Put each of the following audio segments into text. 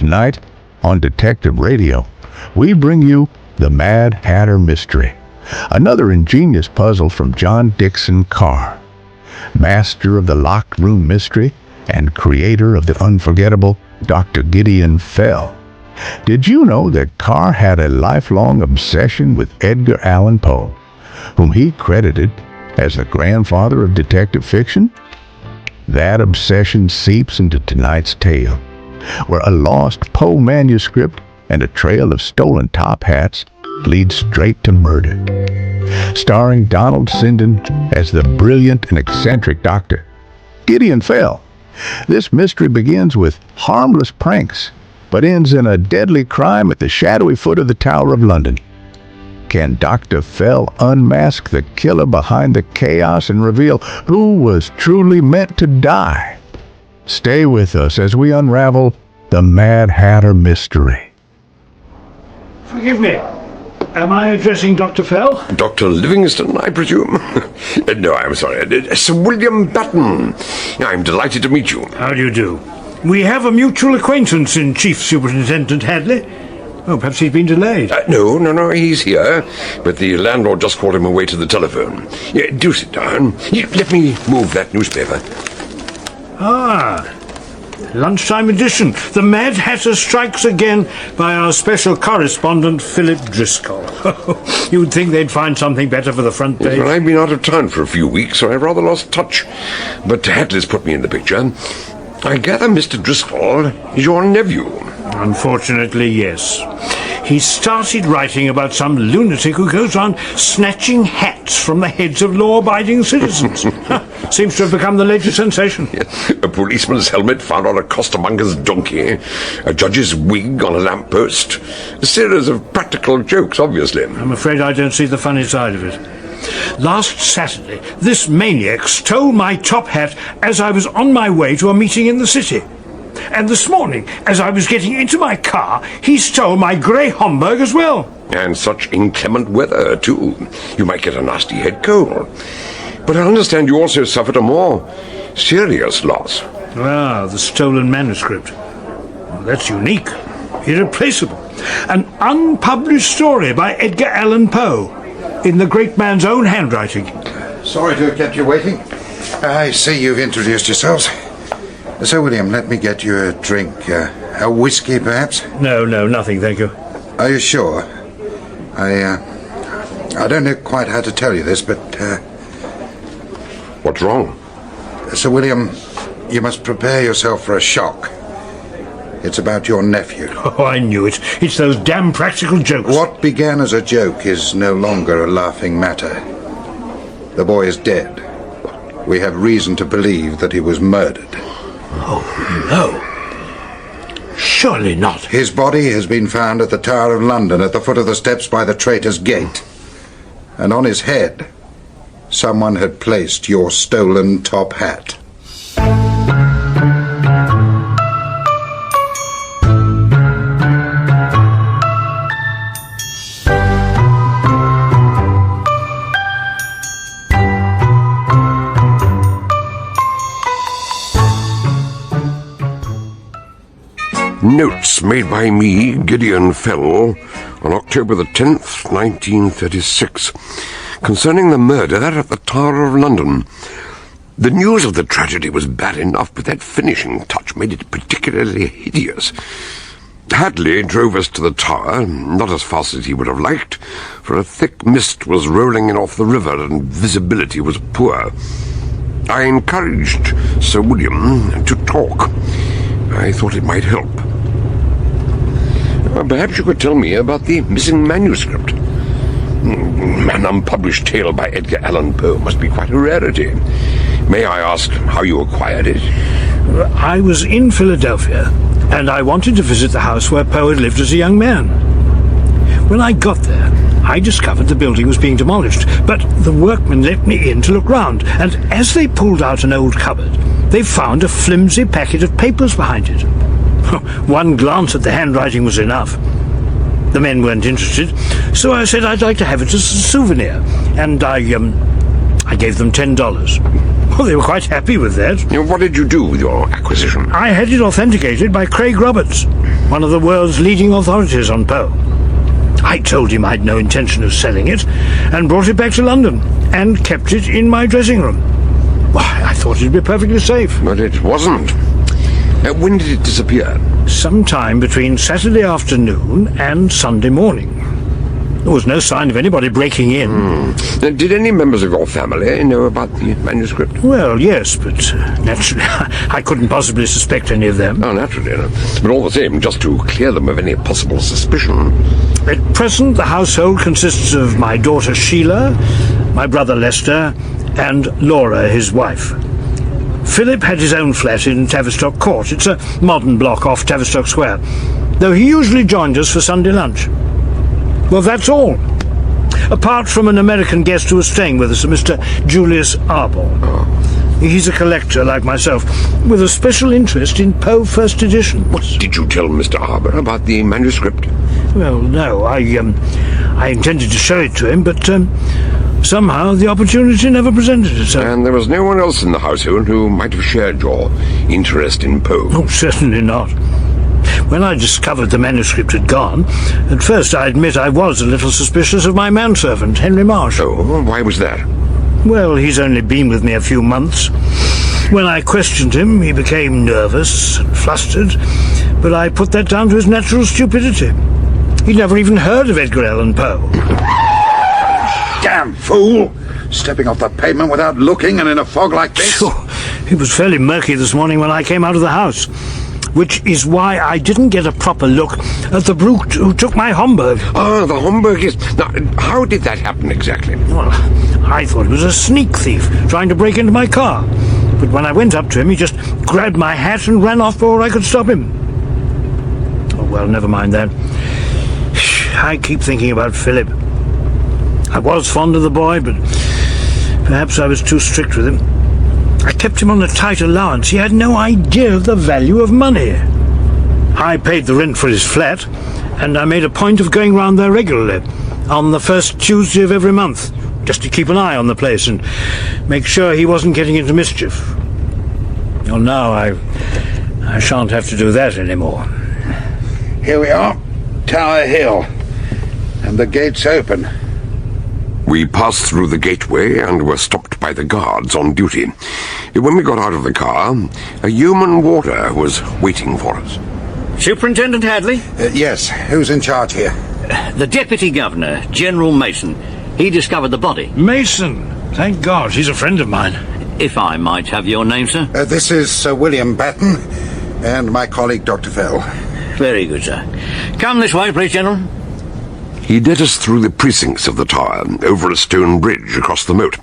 tonight on Detective Radio, we bring you the Mad Hatter Mystery, another ingenious puzzle from John Dixon Carr, master of the locked room mystery and creator of the unforgettable Dr. Gideon Fell. Did you know that Carr had a lifelong obsession with Edgar Allan Poe, whom he credited as the grandfather of detective fiction? That obsession seeps into tonight's tale, where a lost Poe manuscript and a trail of stolen top hats lead straight to murder. Starring Donald Sinden as the brilliant and eccentric Dr. Gideon Fell, this mystery begins with harmless pranks, but ends in a deadly crime at the shadowy foot of the Tower of London. Can Dr. Fell unmask the killer behind the chaos and reveal who was truly meant to die? Stay with us as we unravel the Mad Hatter Mystery. Forgive me. Am I addressing Dr. Fell? Dr. Livingston, I presume? No, I'm sorry. Sir William Batten. I'm delighted to meet you. How do you do? We have a mutual acquaintance in Chief Superintendent Hadley. Oh, perhaps he's been delayed. No, he's here. But the landlord just called him away to the telephone. Do sit down. Let me move that newspaper. Lunchtime edition. The Mad Hatter Strikes Again by our special correspondent, Philip Driscoll. You'd think they'd find something better for the front page. Well, I've been out of town for a few weeks, so I rather lost touch. But Hadley's put me in the picture. I gather Mr. Driscoll is your nephew. Unfortunately, yes. He started writing about some lunatic who goes on snatching hats from the heads of law-abiding citizens. Seems to have become the latest sensation. A policeman's helmet found on a costermonger's donkey, a judge's wig on a lamppost. A series of practical jokes, obviously. I'm afraid I don't see the funny side of it. Last Saturday, this maniac stole my top hat as I was on my way to a meeting in the city. And this morning, as I was getting into my car, he stole my grey Homburg as well. And such inclement weather, too. You might get a nasty head cold. But I understand you also suffered a more serious loss. The stolen manuscript. Well, that's unique, irreplaceable. An unpublished story by Edgar Allan Poe, in the great man's own handwriting. Sorry to have kept you waiting. I see you've introduced yourselves. Sir William, let me get you a drink. A whiskey, perhaps? No, nothing, thank you. Are you sure? I don't know quite how to tell you this, but... What's wrong? Sir William, you must prepare yourself for a shock. It's about your nephew. Oh, I knew it. It's those damn practical jokes. What began as a joke is no longer a laughing matter. The boy is dead. We have reason to believe that he was murdered. Oh, no. Surely not. His body has been found at the Tower of London at the foot of the steps by the Traitor's Gate. And on his head, someone had placed your stolen top hat. Notes made by me, Gideon Fell, on October the 10th, 1936, concerning the murder at the Tower of London. The news of the tragedy was bad enough, but that finishing touch made it particularly hideous. Hadley drove us to the tower, not as fast as he would have liked, for a thick mist was rolling in off the river and visibility was poor. I encouraged Sir William to talk. I thought it might help. Perhaps you could tell me about the missing manuscript. An unpublished tale by Edgar Allan Poe must be quite a rarity. May I ask how you acquired it? I was in Philadelphia, and I wanted to visit the house where Poe had lived as a young man. When I got there, I discovered the building was being demolished, but the workmen let me in to look round, and as they pulled out an old cupboard, they found a flimsy packet of papers behind it. One glance at the handwriting was enough. The men weren't interested, so I said I'd like to have it as a souvenir, and I I gave them $10. Well, they were quite happy with that. What did you do with your acquisition? I had it authenticated by Craig Roberts, one of the world's leading authorities on Poe. I told him I'd no intention of selling it, and brought it back to London, and kept it in my dressing room. Why, I thought it'd be perfectly safe. But it wasn't. When did it disappear? Sometime between Saturday afternoon and Sunday morning. There was no sign of anybody breaking in. Did any members of your family know about the manuscript? Well, yes, but naturally I couldn't possibly suspect any of them. Oh, naturally. No. But all the same, just to clear them of any possible suspicion. At present, the household consists of my daughter Sheila, my brother Lester, and Laura, his wife. Philip had his own flat in Tavistock Court. It's a modern block off Tavistock Square, though he usually joined us for Sunday lunch. Well, that's all. Apart from an American guest who was staying with us, a Mr. Julius Arbor. He's a collector like myself, with a special interest in Poe First Editions. Did you tell Mr. Arbor about the manuscript? Well, no, I intended to show it to him, but somehow the opportunity never presented itself. And there was no one else in the household who might have shared your interest in Poe? Oh, certainly not. When I discovered the manuscript had gone, at first I admit I was a little suspicious of my manservant, Henry Marsh. Oh, why was that? Well, he's only been with me a few months. When I questioned him, he became nervous and flustered, but I put that down to his natural stupidity. He'd never even heard of Edgar Allan Poe. Damn fool! Stepping off the pavement without looking and in a fog like this. Sure, it was fairly murky this morning when I came out of the house, which is why I didn't get a proper look at the brute who took my Homburg. Ah, the Homburg is... Now, how did that happen exactly? Well, I thought it was a sneak thief trying to break into my car. But when I went up to him, he just grabbed my hat and ran off before I could stop him. Oh, well, never mind that. I keep thinking about Philip. I was fond of the boy, but perhaps I was too strict with him. I kept him on a tight allowance. He had no idea of the value of money. I paid the rent for his flat, and I made a point of going round there regularly, on the first Tuesday of every month, just to keep an eye on the place and make sure he wasn't getting into mischief. Well, now I shan't have to do that anymore. Here we are, Tower Hill, and the gate's open. We passed through the gateway and were stopped by the guards on duty. When we got out of the car, a human warder was waiting for us. Superintendent Hadley? Yes, who's in charge here? The Deputy Governor, General Mason. He discovered the body. Mason! Thank God, he's a friend of mine. If I might have your name, sir? This is Sir William Batten, and my colleague Dr. Fell. Very good, sir. Come this way, please, General. He led us through the precincts of the tower, over a stone bridge across the moat.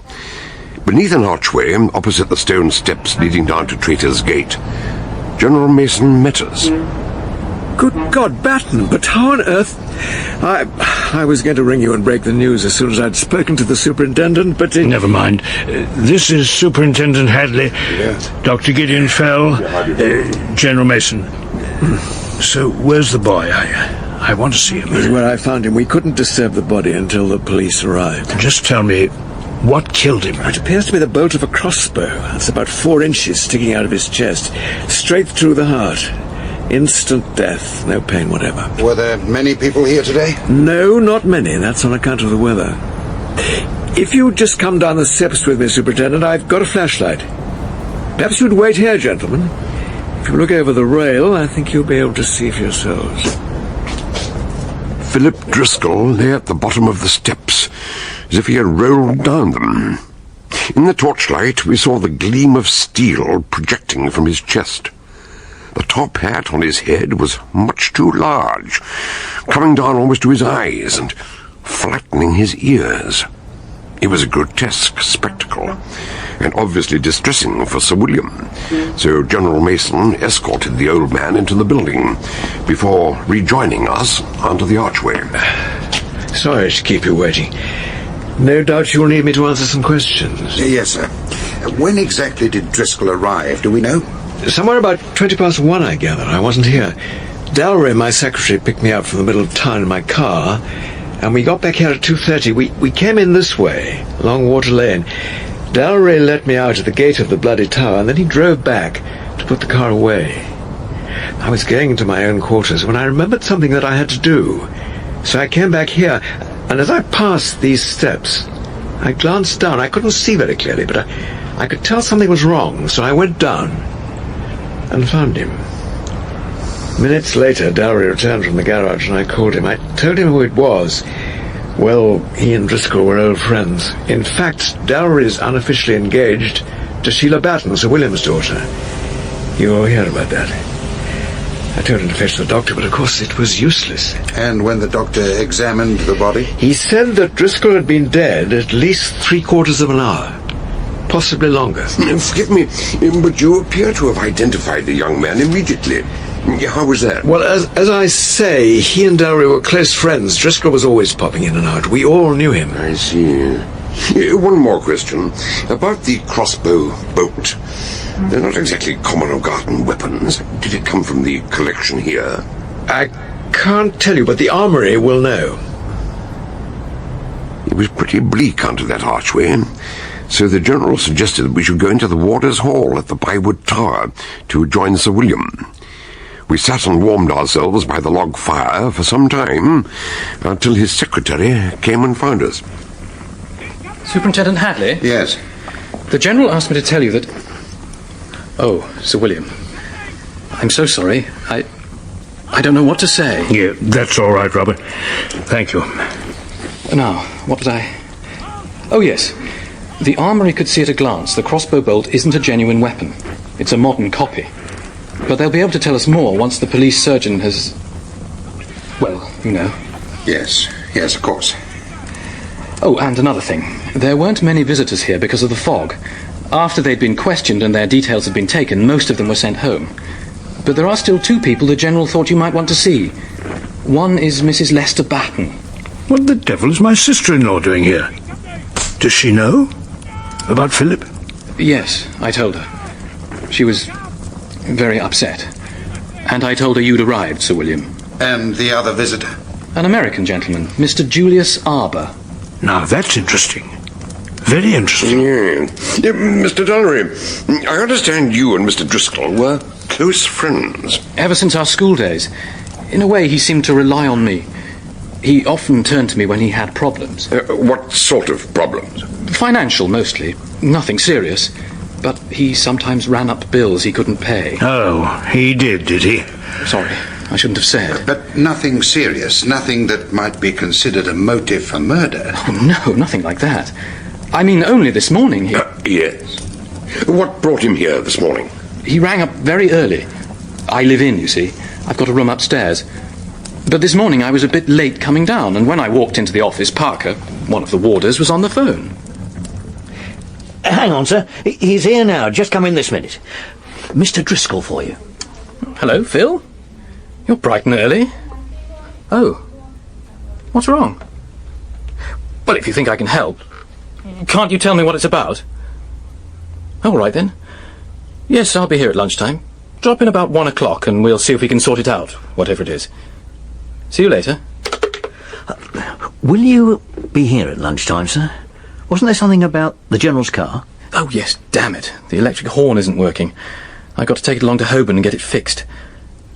Beneath an archway, opposite the stone steps leading down to Traitor's Gate, General Mason met us. Good God, Batten, but how on earth... I was going to ring you and break the news as soon as I'd spoken to the superintendent, but... Never mind. This is Superintendent Hadley, Yes. Dr. Gideon Fell, General Mason. So, where's the boy? I want to see him. He's where I found him. We couldn't disturb the body until the police arrived. Just tell me, what killed him? It appears to be the bolt of a crossbow. That's about 4 inches sticking out of his chest, straight through the heart. Instant death, no pain whatever. Were there many people here today? No, not many. That's on account of the weather. If you'd just come down the steps with me, Superintendent, I've got a flashlight. Perhaps you'd wait here, gentlemen. If you look over the rail, I think you'll be able to see for yourselves. Philip Driscoll lay at the bottom of the steps, as if he had rolled down them. In the torchlight, we saw the gleam of steel projecting from his chest. The top hat on his head was much too large, coming down almost to his eyes and flattening his ears. It was a grotesque spectacle, and obviously distressing for Sir William, so General Mason escorted the old man into the building before rejoining us under the archway. Sorry to keep you waiting. No doubt you'll need me to answer some questions. Yes, sir. When exactly did Driscoll arrive, do we know? Somewhere about 1:20, I gather. I wasn't here. Dalry, my secretary, picked me up from the middle of town in my car, and we got back here at 2:30. We came in this way, along Water Lane. Dallery let me out at the gate of the bloody tower, and then he drove back to put the car away. I was going to my own quarters when I remembered something that I had to do. So I came back here, and as I passed these steps, I glanced down. I couldn't see very clearly, but I could tell something was wrong, so I went down and found him. Minutes later, Dallery returned from the garage, and I called him. I told him who it was. Well, he and Driscoll were old friends. In fact, Dallery's unofficially engaged to Sheila Batten, Sir William's daughter. You'll hear about that. I told him to fetch the doctor, but of course it was useless. And when the doctor examined the body? He said that Driscoll had been dead at least 3/4 of an hour. Possibly longer. Forgive me, but you appear to have identified the young man immediately. How was that? Well, as I say, he and Dallery were close friends. Driscoll was always popping in and out. We all knew him. I see. One more question. About the crossbow bolt. They're not exactly common or garden weapons. Did it come from the collection here? I can't tell you, but the armory will know. It was pretty bleak under that archway, so the General suggested that we should go into the Warder's Hall at the Bywood Tower to join Sir William. We sat and warmed ourselves by the log fire for some time, until his secretary came and found us. Superintendent Hadley? Yes. The General asked me to tell you that... Oh, Sir William. I'm so sorry. I don't know what to say. Yeah, that's all right, Robert. Thank you. Now, what was I... Oh, yes. The armory could see at a glance the crossbow bolt isn't a genuine weapon. It's a modern copy. But they'll be able to tell us more once the police surgeon has... Well, you know. Yes, of course. Oh, and another thing. There weren't many visitors here because of the fog. After they'd been questioned and their details had been taken, most of them were sent home. But there are still 2 people the General thought you might want to see. One is Mrs. Lester Batten. What the devil is my sister-in-law doing here? Does she know about Philip? Yes, I told her. She was very upset. And I told her you'd arrived, Sir William. And the other visitor? An American gentleman, Mr. Julius Arbour. Now, that's interesting. Very interesting. Mr. Dallery, I understand you and Mr. Driscoll were close friends. Ever since our school days. In a way, he seemed to rely on me. He often turned to me when he had problems. What sort of problems? Financial, mostly. Nothing serious. But he sometimes ran up bills he couldn't pay. Oh, he did he? Sorry, I shouldn't have said. But nothing serious, nothing that might be considered a motive for murder. Oh, no, nothing like that. I mean, only this morning he... Yes. What brought him here this morning? He rang up very early. I live in, you see. I've got a room upstairs. But this morning I was a bit late coming down, and when I walked into the office, Parker, one of the warders, was on the phone. Hang on, sir. He's here now. Just come in this minute. Mr. Driscoll for you. Hello, Phil. You're bright and early. Oh. What's wrong? Well, if you think I can help, can't you tell me what it's about? All right, then. Yes, I'll be here at lunchtime. Drop in about 1 o'clock and we'll see if we can sort it out, whatever it is. See you later. Will you be here at lunchtime, sir? Wasn't there something about the General's car? Oh, yes, damn it. The electric horn isn't working. I got to take it along to Holborn and get it fixed.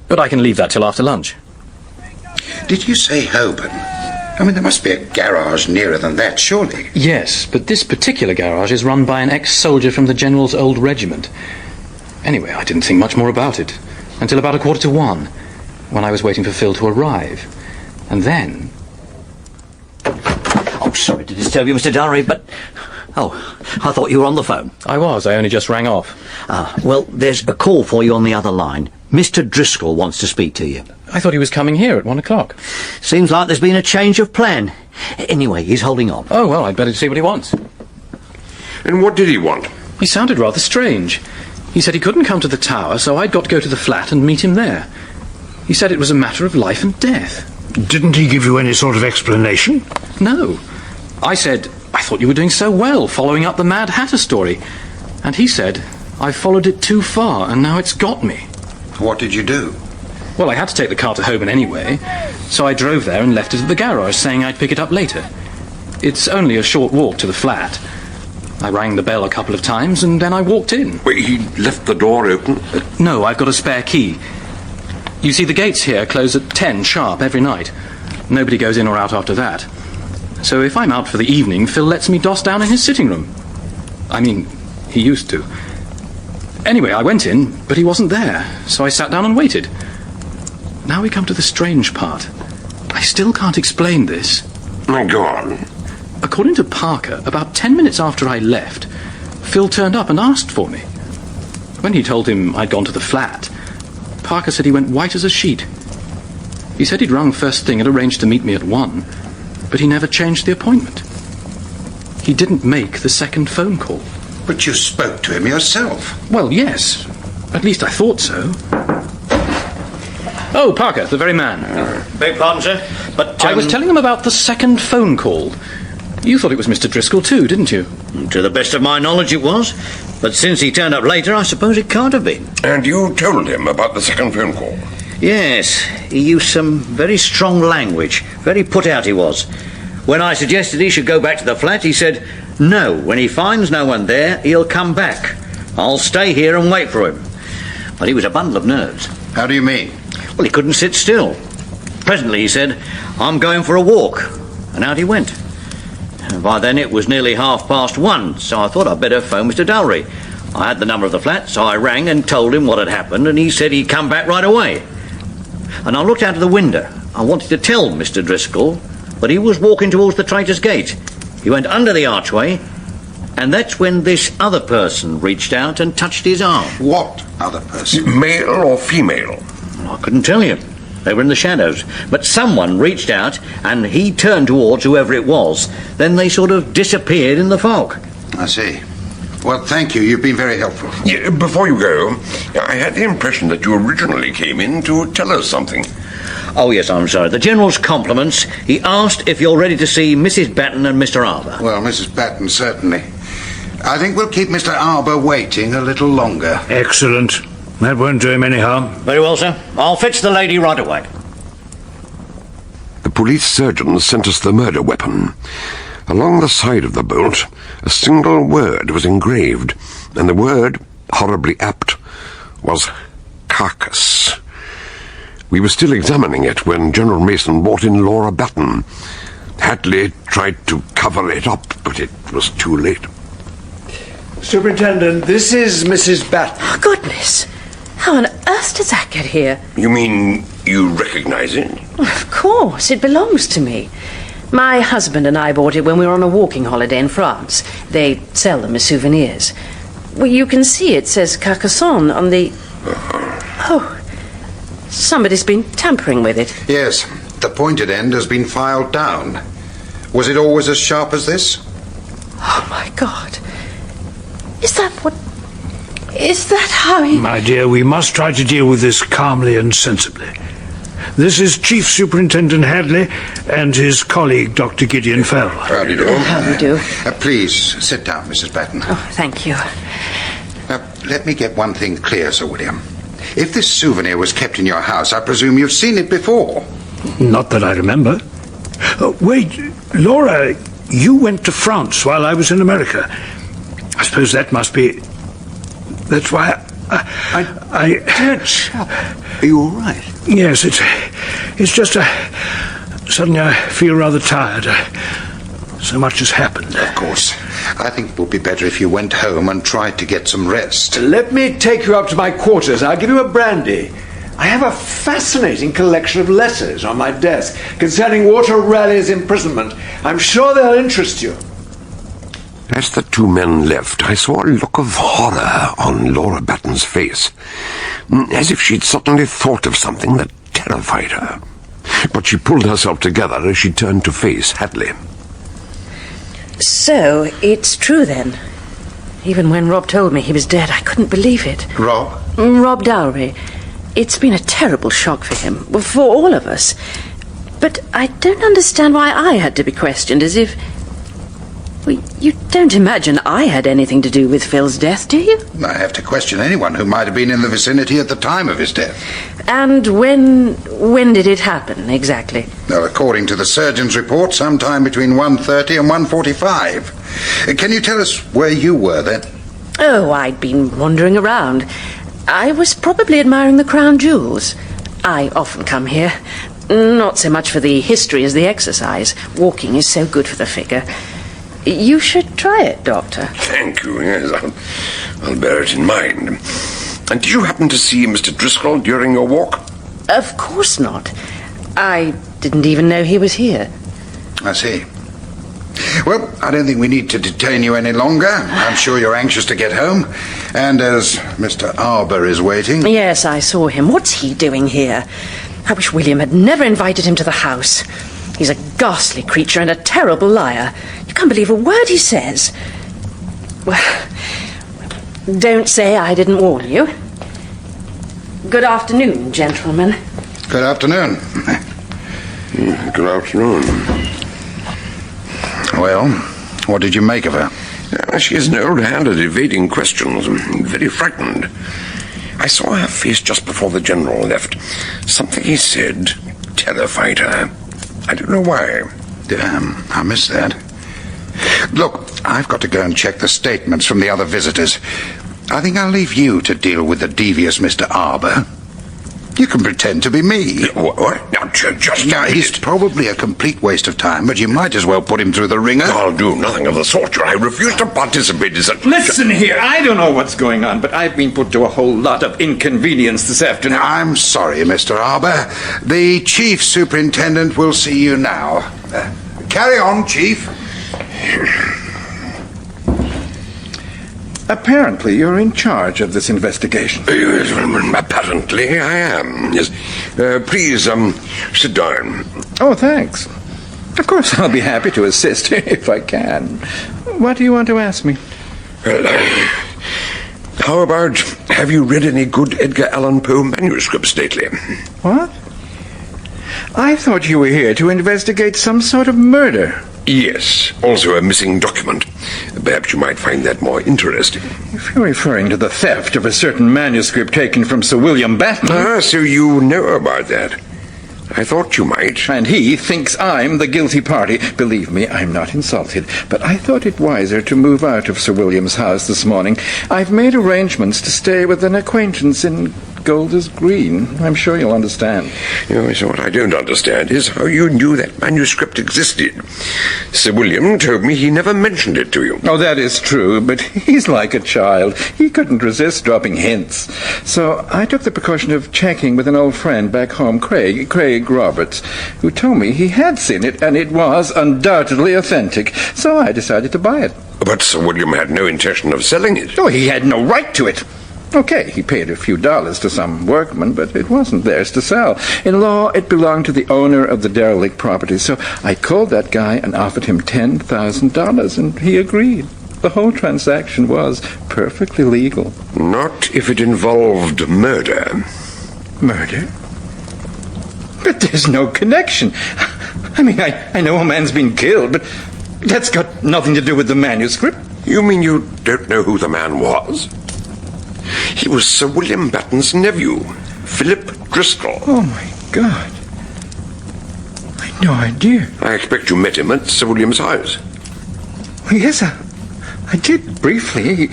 But I can leave that till after lunch. Did you say Holborn? I mean, there must be a garage nearer than that, surely. Yes, but this particular garage is run by an ex-soldier from the General's old regiment. Anyway, I didn't think much more about it until about 1:45, when I was waiting for Phil to arrive. And then... Oh, sorry to disturb you, Mr. Dallery, but... Oh, I thought you were on the phone. I was. I only just rang off. Well, there's a call for you on the other line. Mr. Driscoll wants to speak to you. I thought he was coming here at 1 o'clock. Seems like there's been a change of plan. Anyway, he's holding on. Oh, well, I'd better see what he wants. And what did he want? He sounded rather strange. He said he couldn't come to the tower, so I'd got to go to the flat and meet him there. He said it was a matter of life and death. Didn't he give you any sort of explanation? No. I said, I thought you were doing so well, following up the Mad Hatter story. And he said, I followed it too far, and now it's got me. What did you do? Well, I had to take the car to Holborn anyway, so I drove there and left it at the garage, saying I'd pick it up later. It's only a short walk to the flat. I rang the bell a couple of times and then I walked in. Wait, he left the door open? No, I've got a spare key. You see, the gates here close at 10 sharp every night. Nobody goes in or out after that. So if I'm out for the evening, Phil lets me doss down in his sitting room. I mean, he used to. Anyway, I went in, but he wasn't there, so I sat down and waited. Now we come to the strange part. I still can't explain this. Go on. According to Parker, about 10 minutes after I left, Phil turned up and asked for me. When he told him I'd gone to the flat, Parker said he went white as a sheet. He said he'd rung first thing and arranged to meet me at 1, but he never changed the appointment. He didn't make the second phone call. But you spoke to him yourself. Well, yes. At least I thought so. Oh, Parker, the very man. Beg pardon, sir, but... I was telling him about the second phone call. You thought it was Mr. Driscoll too, didn't you? To the best of my knowledge it was, but since he turned up later, I suppose it can't have been. And you told him about the second phone call? Yes, he used some very strong language. Very put out he was. When I suggested he should go back to the flat, he said, no, when he finds no one there, he'll come back. I'll stay here and wait for him. But he was a bundle of nerves. How do you mean? Well, he couldn't sit still. Presently he said, I'm going for a walk. And out he went. And by then it was nearly 1:30, so I thought I'd better phone Mr. Dowry. I had the number of the flat, so I rang and told him what had happened, and he said he'd come back right away. And I looked out of the window. I wanted to tell Mr. Driscoll, but he was walking towards the Traitor's Gate. He went under the archway, and that's when this other person reached out and touched his arm. What other person? Male or female? I couldn't tell you. They were in the shadows. But someone reached out, and he turned towards whoever it was. Then they sort of disappeared in the fog. I see. Well, thank you. You've been very helpful. Yeah, before you go, I had the impression that you originally came in to tell us something. Oh, yes, I'm sorry. The General's compliments. He asked if you're ready to see Mrs. Batten and Mr. Arbour. Well, Mrs. Batten, certainly. I think we'll keep Mr. Arbour waiting a little longer. Excellent. That won't do him any harm. Very well, sir. I'll fetch the lady right away. The police surgeon sent us the murder weapon. Along the side of the bolt, a single word was engraved, and the word, horribly apt, was carcass. We were still examining it when General Mason brought in Laura Batten. Hadley tried to cover it up, but it was too late. Superintendent, this is Mrs. Batten. Oh, goodness. How on earth did that get here? You mean you recognize it? Of course, it belongs to me. My husband and I bought it when we were on a walking holiday in France. They sell them as souvenirs. Well, you can see it says Carcassonne on the... Oh, somebody's been tampering with it. Yes, the pointed end has been filed down. Was it always as sharp as this? Oh, my God. Is that what... Is that how he... My dear, we must try to deal with this calmly and sensibly. This is Chief Superintendent Hadley and his colleague, Dr. Gideon Fell. How do you do? How do you do? Please, sit down, Mrs. Batten. Oh, thank you. Now, let me get one thing clear, Sir William. If this souvenir was kept in your house, I presume you've seen it before. Not that I remember. Wait, Laura, you went to France while I was in America. I suppose that must be... That's why Dear chap, are you all right? Yes, it's just suddenly I feel rather tired. So much has happened. Of course. I think it would be better if you went home and tried to get some rest. Let me take you up to my quarters. I'll give you a brandy. I have a fascinating collection of letters on my desk concerning Walter Raleigh's imprisonment. I'm sure they'll interest you. As the two men left, I saw a look of horror on Laura Batten's face, as if she'd suddenly thought of something that terrified her. But she pulled herself together as she turned to face Hadley. So, it's true then. Even when Rob told me he was dead, I couldn't believe it. Rob? Rob Dowry. It's been a terrible shock for him, well, for all of us. But I don't understand why I had to be questioned, as if... Well, you don't imagine I had anything to do with Phil's death, do you? I have to question anyone who might have been in the vicinity at the time of his death. And when did it happen, exactly? Well, according to the surgeon's report, sometime between 1:30 and 1:45. Can you tell us where you were then? Oh, I'd been wandering around. I was probably admiring the crown jewels. I often come here. Not so much for the history as the exercise. Walking is so good for the figure. You should try it, Doctor. Thank you, yes, I'll bear it in mind. And did you happen to see Mr. Driscoll during your walk? Of course not. I didn't even know he was here. I see. Well, I don't think we need to detain you any longer. I'm sure you're anxious to get home. And as Mr. Arbour is waiting... Yes, I saw him. What's he doing here? I wish William had never invited him to the house. He's a ghastly creature and a terrible liar. You can't believe a word he says. Well, don't say I didn't warn you. Good afternoon, gentlemen. Good afternoon. Good afternoon. Well, what did you make of her? She is an old hand at evading questions. Very frightened. I saw her face just before the General left. Something he said terrified her. I don't know why. Damn, I missed that. Look, I've got to go and check the statements from the other visitors. I think I'll leave you to deal with the devious Mr. Arbour. You can pretend to be me. What? Now, just Now, he's probably a complete waste of time, but you might as well put him through the ringer. I'll do nothing of the sort. I refuse to participate in such... Listen here, I don't know what's going on, but I've been put to a whole lot of inconvenience this afternoon. I'm sorry, Mr. Arbour. The Chief Superintendent will see you now. Carry on, Chief. Apparently, you're in charge of this investigation. Yes, apparently I am. Yes. Please, sit down. Oh, thanks. Of course, I'll be happy to assist if I can. What do you want to ask me? Well, how about, have you read any good Edgar Allan Poe manuscripts lately? What? I thought you were here to investigate some sort of murder. Yes, also a missing document. Perhaps you might find that more interesting. If you're referring to the theft of a certain manuscript taken from Sir William Batten... Ah, so you know about that. I thought you might. And he thinks I'm the guilty party. Believe me, I'm not insulted, but I thought it wiser to move out of Sir William's house this morning. I've made arrangements to stay with an acquaintance in Golders Green. I'm sure you'll understand. So what I don't understand is how you knew that manuscript existed. Sir William told me he never mentioned it to you. Oh, that is true, but he's like a child. He couldn't resist dropping hints. So I took the precaution of checking with an old friend back home, Craig Roberts, who told me he had seen it and it was undoubtedly authentic. So I decided to buy it. But Sir William had no intention of selling it. Oh, he had no right to it. Okay, he paid a few dollars to some workman, but it wasn't theirs to sell. In law, it belonged to the owner of the derelict property, so I called that guy and offered him $10,000, and he agreed. The whole transaction was perfectly legal. Not if it involved murder. Murder? But there's no connection. I mean, I know a man's been killed, but that's got nothing to do with the manuscript. You mean you don't know who the man was? He was Sir William Batten's nephew, Philip Driscoll. Oh, my God. I'd no idea. I expect you met him at Sir William's house. Yes, I did briefly.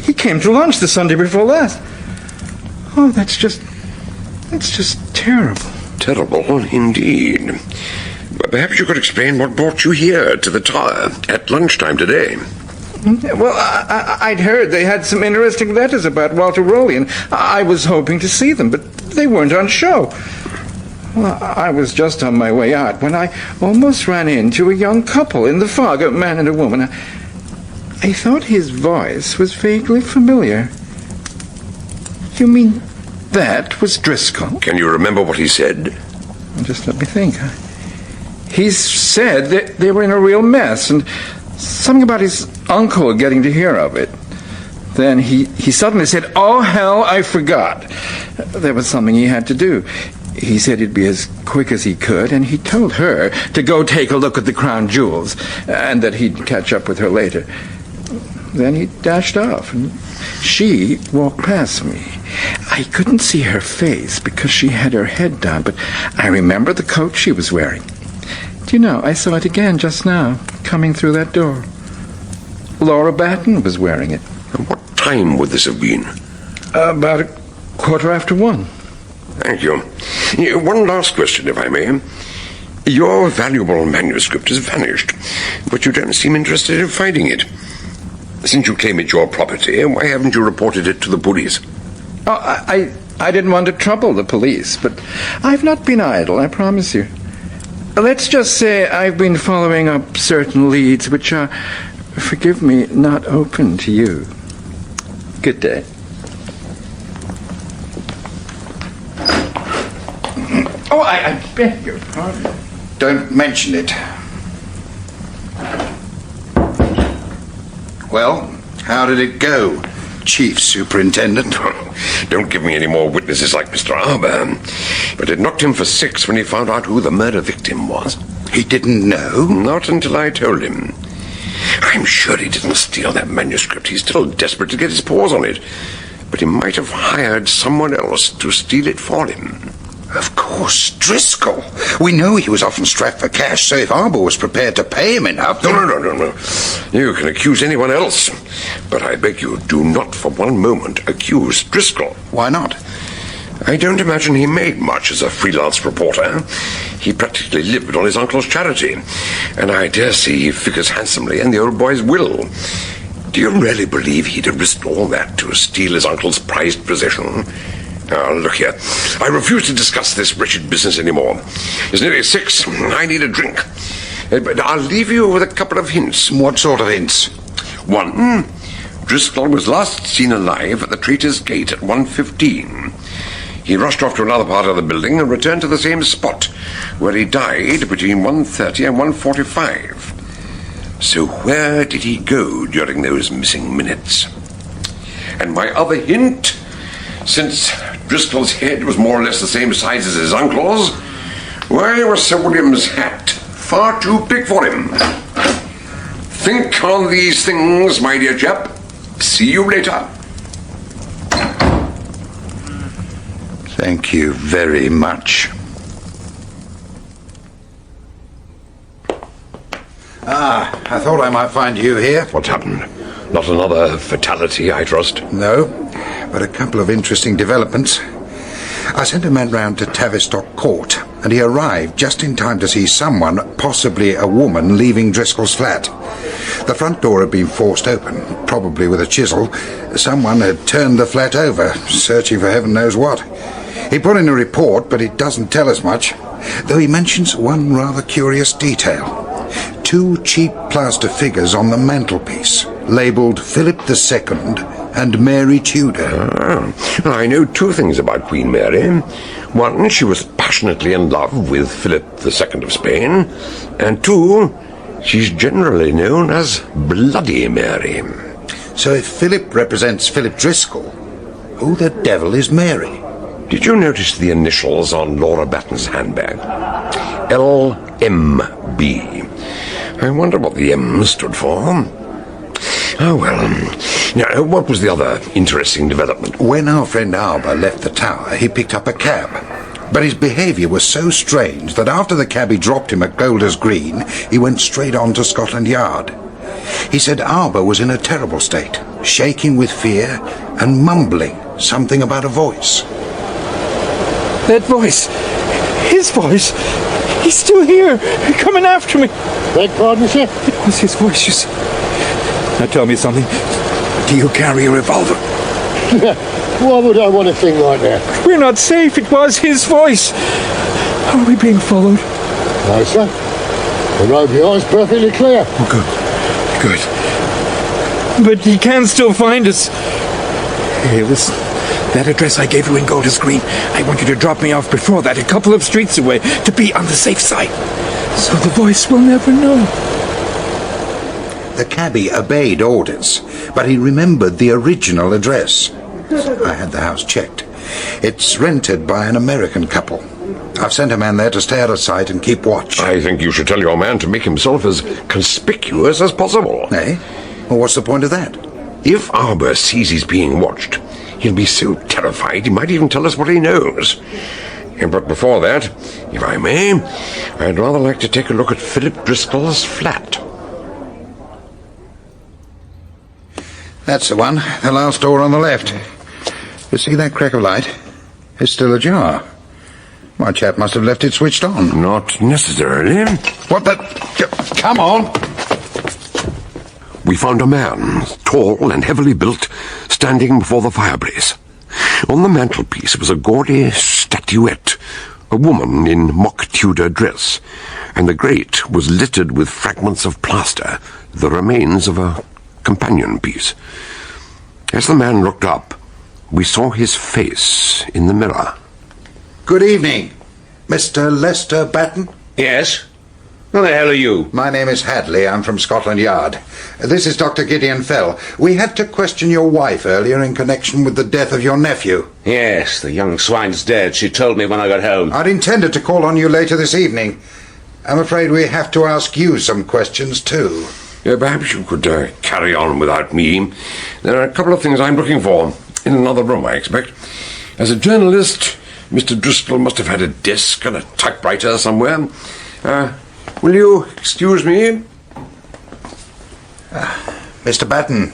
He came to lunch the Sunday before last. Oh, that's just terrible. Terrible indeed. But perhaps you could explain what brought you here to the tower at lunchtime today. Well, I'd heard they had some interesting letters about Walter Raleigh, and I was hoping to see them, but they weren't on show. Well, I was just on my way out when I almost ran into a young couple in the fog, a man and a woman. I thought his voice was vaguely familiar. You mean that was Driscoll? Can you remember what he said? Just let me think. He said that they were in a real mess, and something about his uncle getting to hear of it. Then he suddenly said, "Oh, hell, I forgot." There was something he had to do. He said he'd be as quick as he could, and he told her to go take a look at the crown jewels, and that he'd catch up with her later. Then he dashed off, and she walked past me. I couldn't see her face because she had her head down, but I remember the coat she was wearing. Do you know, I saw it again just now, coming through that door. Laura Batten was wearing it. And what time would this have been? About 1:15. Thank you. One last question, if I may. Your valuable manuscript has vanished, but you don't seem interested in finding it. Since you claim it's your property, why haven't you reported it to the police? Oh, I didn't want to trouble the police, but I've not been idle, I promise you. Let's just say I've been following up certain leads which are, forgive me, not open to you. Good day. Oh, I beg your pardon. Don't mention it. Well, how did it go, Chief Superintendent? Don't give me any more witnesses like Mr. Arber. But it knocked him for 6 when he found out who the murder victim was. He didn't know? Not until I told him. I'm sure he didn't steal that manuscript. He's still desperate to get his paws on it. But he might have hired someone else to steal it for him. Of course, Driscoll. We know he was often strapped for cash, so if Arber was prepared to pay him enough... No. You can accuse anyone else. But I beg you, do not for one moment accuse Driscoll. Why not? I don't imagine he made much as a freelance reporter. He practically lived on his uncle's charity. And I dare say he figures handsomely in the old boy's will. Do you really believe he'd have risked all that to steal his uncle's prized possession? Now, look here. I refuse to discuss this wretched business anymore. It's nearly 6. I need a drink. But I'll leave you with a couple of hints. What sort of hints? 1. Driscoll was last seen alive at the Traitor's Gate at 1:15. He rushed off to another part of the building and returned to the same spot, where he died between 1:30 and 1:45. So where did he go during those missing minutes? And my other hint, since Driscoll's head was more or less the same size as his uncle's, why was Sir William's hat far too big for him? Think on these things, my dear chap. See you later. Thank you very much. I thought I might find you here. What's happened? Not another fatality, I trust? No, but a couple of interesting developments. I sent a man round to Tavistock Court, and he arrived just in time to see someone, possibly a woman, leaving Driscoll's flat. The front door had been forced open, probably with a chisel. Someone had turned the flat over, searching for heaven knows what. He put in a report, but it doesn't tell us much, though he mentions one rather curious detail. 2 cheap plaster figures on the mantelpiece, labelled Philip II and Mary Tudor. I know 2 things about Queen Mary. 1, she was passionately in love with Philip II of Spain, and 2, she's generally known as Bloody Mary. So if Philip represents Philip Driscoll, who the devil is Mary? Did you notice the initials on Laura Batten's handbag? LMB. I wonder what the M stood for. Oh, well. Now, what was the other interesting development? When our friend Arber left the tower, he picked up a cab. But his behaviour was so strange that after the cabby dropped him at Golders Green, he went straight on to Scotland Yard. He said Arber was in a terrible state, shaking with fear and mumbling something about a voice. That voice! His voice! He's still here, coming after me. Beg pardon, sir? It was his voice, you see. Now tell me something. Do you carry a revolver? Why would I want a thing like that? We're not safe. It was his voice. Are we being followed? No, sir. The road behind is perfectly clear. Oh, good. But he can still find us. Hey, listen. That address I gave you in Golders Green, I want you to drop me off before that, a couple of streets away, to be on the safe side. So the voice will never know. The cabbie obeyed orders, but he remembered the original address. I had the house checked. It's rented by an American couple. I've sent a man there to stay out of sight and keep watch. I think you should tell your man to make himself as conspicuous as possible. Eh? Well, what's the point of that? If Arber sees he's being watched, he'll be so terrified he might even tell us what he knows. But before that, if I may, I'd rather like to take a look at Philip Driscoll's flat. That's the one. The last door on the left. You see that crack of light? It's still ajar. My chap must have left it switched on. Not necessarily. What the... Come on! We found a man, tall and heavily built, standing before the fireplace. On the mantelpiece was a gaudy statuette, a woman in mock Tudor dress, and the grate was littered with fragments of plaster, the remains of a companion piece. As the man looked up, we saw his face in the mirror. Good evening, Mr. Lester Batten. Yes? Who the hell are you? My name is Hadley. I'm from Scotland Yard. This is Dr. Gideon Fell. We had to question your wife earlier in connection with the death of your nephew. Yes, the young swine's dead. She told me when I got home. I'd intended to call on you later this evening. I'm afraid we have to ask you some questions, too. Perhaps you could carry on without me. There are a couple of things I'm looking for. In another room, I expect. As a journalist, Mr. Driscoll must have had a desk and a typewriter somewhere. Will you excuse me? Mr. Batten,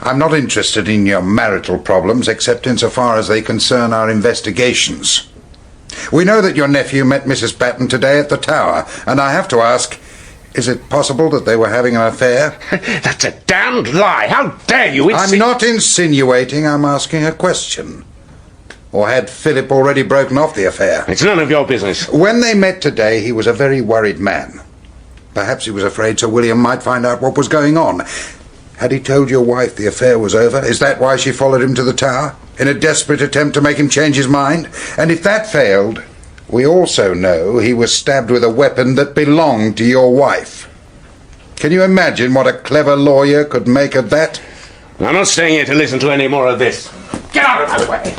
I'm not interested in your marital problems except insofar as they concern our investigations. We know that your nephew met Mrs. Batten today at the Tower, and I have to ask, is it possible that they were having an affair? That's a damned lie. How dare you I'm not insinuating, I'm asking a question. Or had Philip already broken off the affair? It's none of your business. When they met today, he was a very worried man. Perhaps he was afraid Sir William might find out what was going on. Had he told your wife the affair was over? Is that why she followed him to the Tower? In a desperate attempt to make him change his mind? And if that failed, we also know he was stabbed with a weapon that belonged to your wife. Can you imagine what a clever lawyer could make of that? I'm not staying here to listen to any more of this. Get out of my way!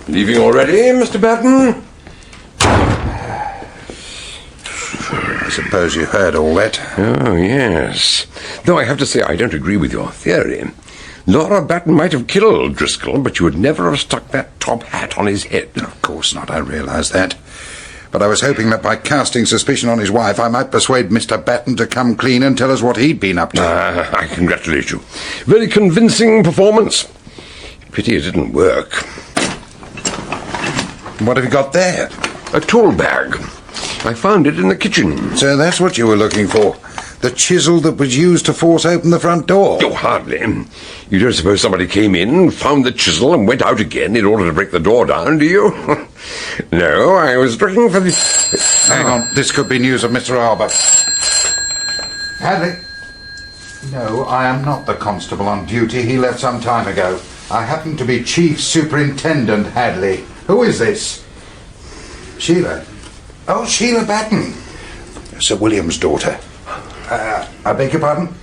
Leaving already, Mr. Batten? I suppose you heard all that. Oh, yes. Though I have to say I don't agree with your theory. Laura Batten might have killed Driscoll, but you would never have stuck that top hat on his head. Of course not, I realise that. But I was hoping that by casting suspicion on his wife, I might persuade Mr. Batten to come clean and tell us what he'd been up to. I congratulate you. Very convincing performance. Pity it didn't work. What have you got there? A tool bag. I found it in the kitchen. So that's what you were looking for? The chisel that was used to force open the front door? Oh, hardly. You don't suppose somebody came in, found the chisel, and went out again in order to break the door down, do you? No, I was looking for the... Hang on, this could be news of Mr. Arbour. Hadley? No, I am not the constable on duty. He left some time ago. I happen to be Chief Superintendent Hadley. Who is this? Sheila. Oh, Sheila Batten. Sir William's daughter. I beg your pardon?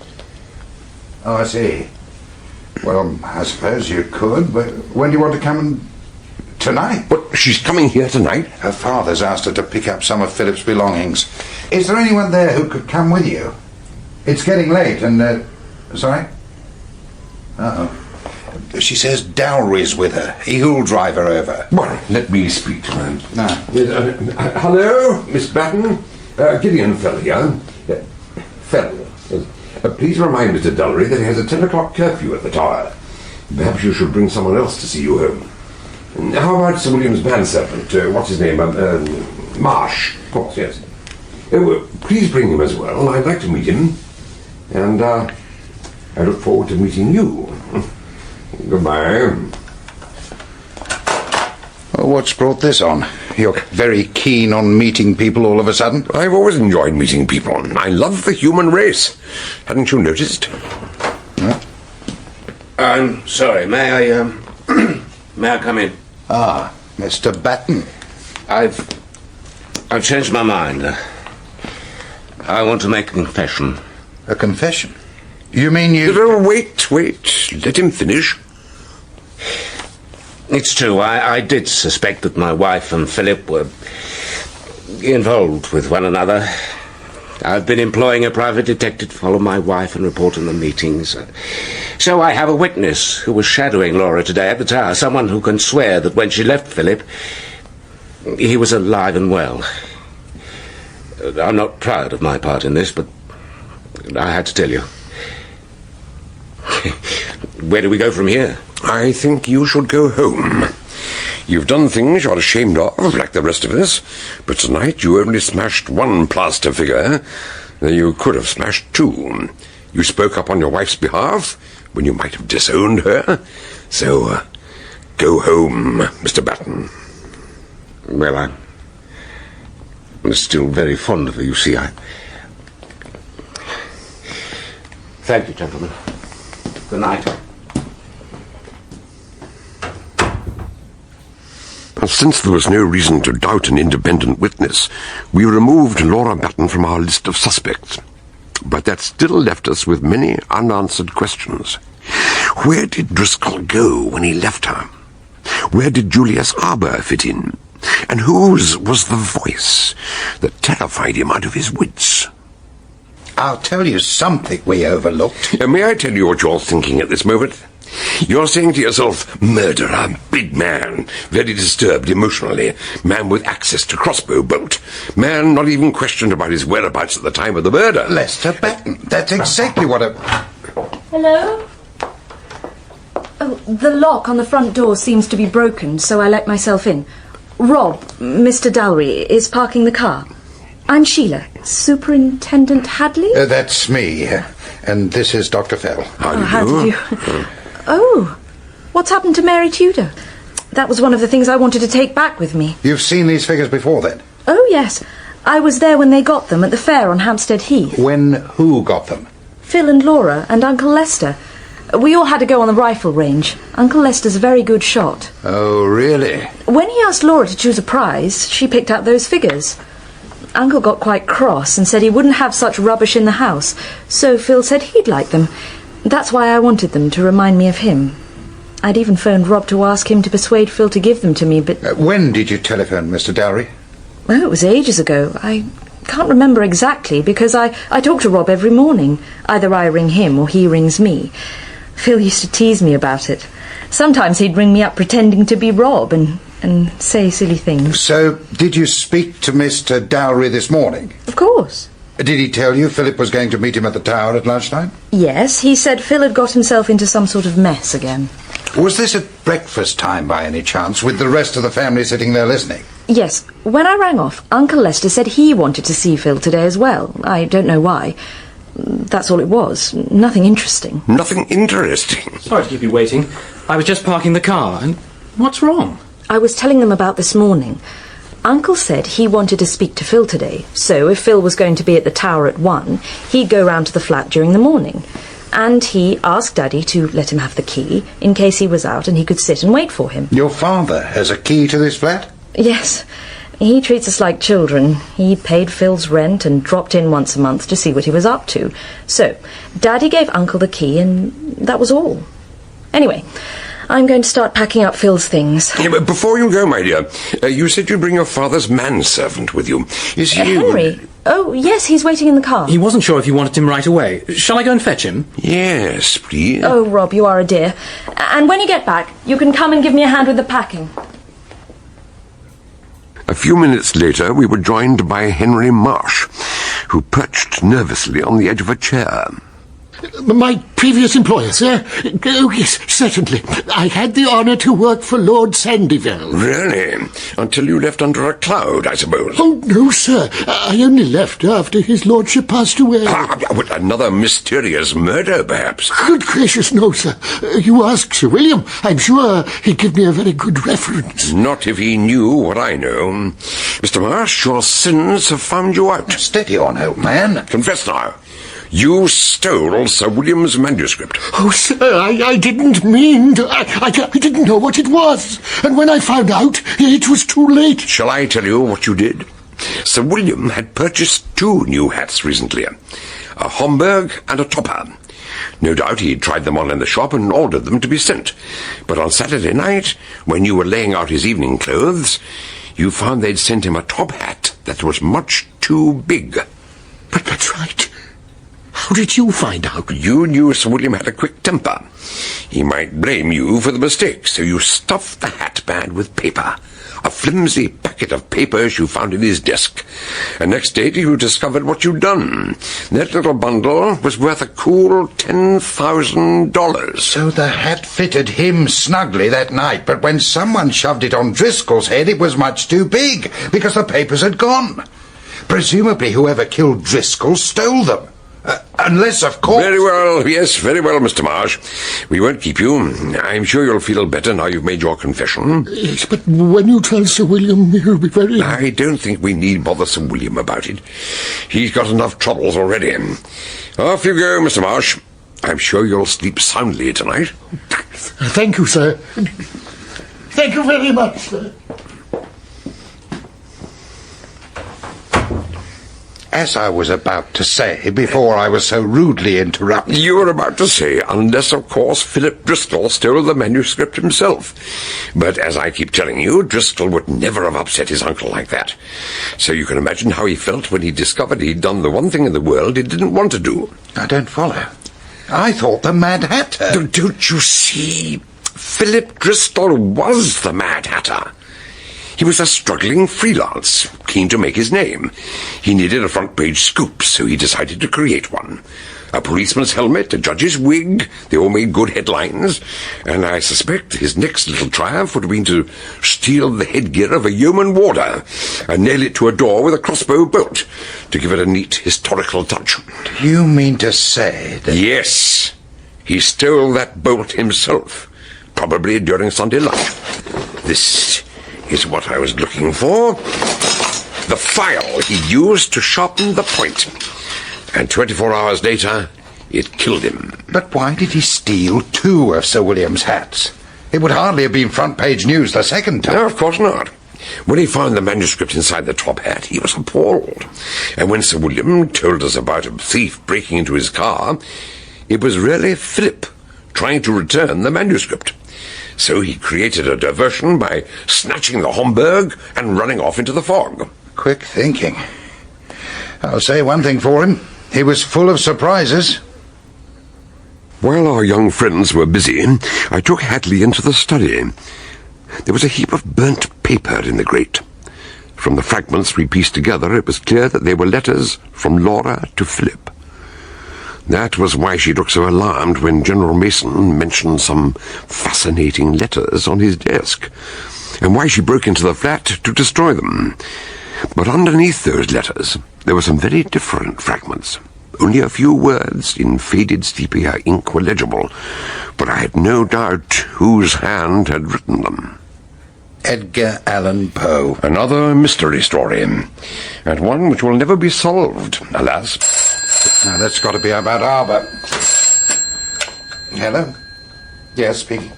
Oh, I see. Well, I suppose you could, but when do you want to come and... Tonight? But she's coming here tonight? Her father's asked her to pick up some of Philip's belongings. Is there anyone there who could come with you? It's getting late and, Sorry? Uh-oh. She says Dowry's with her. He who'll drive her over. Well, let me speak to her. No. Hello, Miss Batten. Gideon Fell here. Fell. Please remind Mr. Dullery that he has a 10 o'clock curfew at the Tower. Perhaps you should bring someone else to see you home. How about Sir William's manservant? What's his name? Marsh. Of course, yes. Please bring him as well. I'd like to meet him. And I look forward to meeting you. Goodbye. Well, what's brought this on? You're very keen on meeting people all of a sudden? I've always enjoyed meeting people. I love the human race. Hadn't you noticed? Huh? I'm sorry, may I may I come in? Ah, Mr. Batten. I've changed my mind. I want to make a confession. A confession? You mean you... Oh, wait. Let him finish. It's true, I did suspect that my wife and Philip were involved with one another. I've been employing a private detective to follow my wife and report on the meetings. So I have a witness who was shadowing Laura today at the Tower, someone who can swear that when she left Philip, he was alive and well. I'm not proud of my part in this, but I had to tell you. where do we go from here? I think you should go home. You've done things you're ashamed of, like the rest of us, but tonight you only smashed one plaster figure, though you could have smashed two. You spoke up on your wife's behalf when you might have disowned her. So, go home, Mr. Batten. Well, I'm still very fond of her, you see. Thank you, gentlemen. Good night. And since there was no reason to doubt an independent witness, we removed Laura Batten from our list of suspects. But that still left us with many unanswered questions. Where did Driscoll go when he left her? Where did Julius Arbour fit in? And whose was the voice that terrified him out of his wits? I'll tell you something we overlooked. May I tell you what you're thinking at this moment? You're saying to yourself, murderer, big man, very disturbed emotionally, man with access to crossbow bolt, man not even questioned about his whereabouts at the time of the murder. Lester Batten. That's exactly what I... Hello? Oh, the lock on the front door seems to be broken, so I let myself in. Rob, Mr. Dalry, is parking the car. I'm Sheila. Superintendent Hadley? That's me, and this is Dr. Fell. How do you... Oh, what's happened to Mary Tudor? That was one of the things I wanted to take back with me. You've seen these figures before, then? Oh, yes. I was there when they got them at the fair on Hampstead Heath. When who got them? Phil and Laura and Uncle Lester. We all had to go on the rifle range. Uncle Lester's a very good shot. Oh, really? When he asked Laura to choose a prize, she picked out those figures. Uncle got quite cross and said he wouldn't have such rubbish in the house, so Phil said he'd like them. That's why I wanted them, to remind me of him. I'd even phoned Rob to ask him to persuade Phil to give them to me, but... When did you telephone Mr. Dowry? Well, it was ages ago. I can't remember exactly, because I talk to Rob every morning. Either I ring him or he rings me. Phil used to tease me about it. Sometimes he'd ring me up pretending to be Rob and say silly things. So, did you speak to Mr. Dowry this morning? Of course. Did he tell you Philip was going to meet him at the tower at lunchtime? Yes, he said Phil had got himself into some sort of mess again. Was this at breakfast time by any chance, with the rest of the family sitting there listening? Yes. When I rang off, Uncle Lester said he wanted to see Phil today as well. I don't know why. That's all it was. Nothing interesting. Nothing interesting? Sorry to keep you waiting. I was just parking the car, and what's wrong? I was telling them about this morning. Uncle said he wanted to speak to Phil today, so if Phil was going to be at the tower at 1, he'd go round to the flat during the morning. And he asked Daddy to let him have the key, in case he was out and he could sit and wait for him. Your father has a key to this flat? Yes. He treats us like children. He paid Phil's rent and dropped in once a month to see what he was up to. So, Daddy gave Uncle the key and that was all. Anyway, I'm going to start packing up Phil's things. Yeah, but before you go, my dear, you said you'd bring your father's manservant with you. Is he... Henry? Oh, yes, he's waiting in the car. He wasn't sure if you wanted him right away. Shall I go and fetch him? Yes, please. Oh, Rob, you are a dear. And when you get back, you can come and give me a hand with the packing. A few minutes later, we were joined by Henry Marsh, who perched nervously on the edge of a chair. My previous employer, sir? Oh, yes, certainly. I had the honour to work for Lord Sandyville. Really? Until you left under a cloud, I suppose? Oh, no, sir. I only left after his lordship passed away. Well, another mysterious murder, perhaps? Good gracious, no, sir. You ask Sir William. I'm sure he'd give me a very good reference. Not if he knew what I know. Mr. Marsh, your sins have found you out. Steady on, old man. Confess now. You stole Sir William's manuscript. Oh, sir, I didn't mean to. I didn't know what it was. And when I found out, it was too late. Shall I tell you what you did? Sir William had purchased 2 new hats recently. A Homburg and a topper. No doubt he'd tried them on in the shop and ordered them to be sent. But on Saturday night, when you were laying out his evening clothes, you found they'd sent him a top hat that was much too big. But that's right. How did you find out? You knew Sir William had a quick temper. He might blame you for the mistake, so you stuffed the hat band with paper, a flimsy packet of papers you found in his desk. And next day you discovered what you'd done. That little bundle was worth a cool $10,000. So the hat fitted him snugly that night, but when someone shoved it on Driscoll's head, it was much too big, because the papers had gone. Presumably whoever killed Driscoll stole them. Unless, of course... Very well, yes, very well, Mr. Marsh. We won't keep you. I'm sure you'll feel better now you've made your confession. Yes, but when you tell Sir William, he'll be very... I don't think we need bother Sir William about it. He's got enough troubles already. Off you go, Mr. Marsh. I'm sure you'll sleep soundly tonight. Thank you, sir. Thank you very much, sir. As I was about to say, before I was so rudely interrupted... You were about to say, unless, of course, Philip Driscoll stole the manuscript himself. But as I keep telling you, Driscoll would never have upset his uncle like that. So you can imagine how he felt when he discovered he'd done the one thing in the world he didn't want to do. I don't follow. I thought the Mad Hatter... Don't you see? Philip Driscoll was the Mad Hatter. He was a struggling freelance, keen to make his name. He needed a front-page scoop, so he decided to create one. A policeman's helmet, a judge's wig, they all made good headlines, and I suspect his next little triumph would have been to steal the headgear of a yeoman warder and nail it to a door with a crossbow bolt to give it a neat historical touch. Do you mean to say that... Yes, he stole that bolt himself, probably during Sunday lunch. This is what I was looking for. The file he used to sharpen the point. And 24 hours later, it killed him. But why did he steal 2 of Sir William's hats? It would hardly have been front-page news the second time. No, of course not. When he found the manuscript inside the top hat, he was appalled. And when Sir William told us about a thief breaking into his car, it was really Philip trying to return the manuscript. So he created a diversion by snatching the Homburg and running off into the fog. Quick thinking. I'll say one thing for him. He was full of surprises. While our young friends were busy, I took Hadley into the study. There was a heap of burnt paper in the grate. From the fragments we pieced together, it was clear that they were letters from Laura to Philip. That was why she looked so alarmed when General Mason mentioned some fascinating letters on his desk, and why she broke into the flat to destroy them. But underneath those letters, there were some very different fragments. Only a few words in faded sepia ink were legible, but I had no doubt whose hand had written them. Edgar Allan Poe. Another mystery story, and one which will never be solved, alas. Now, that's got to be about Arbor. Hello? Yes, speaking.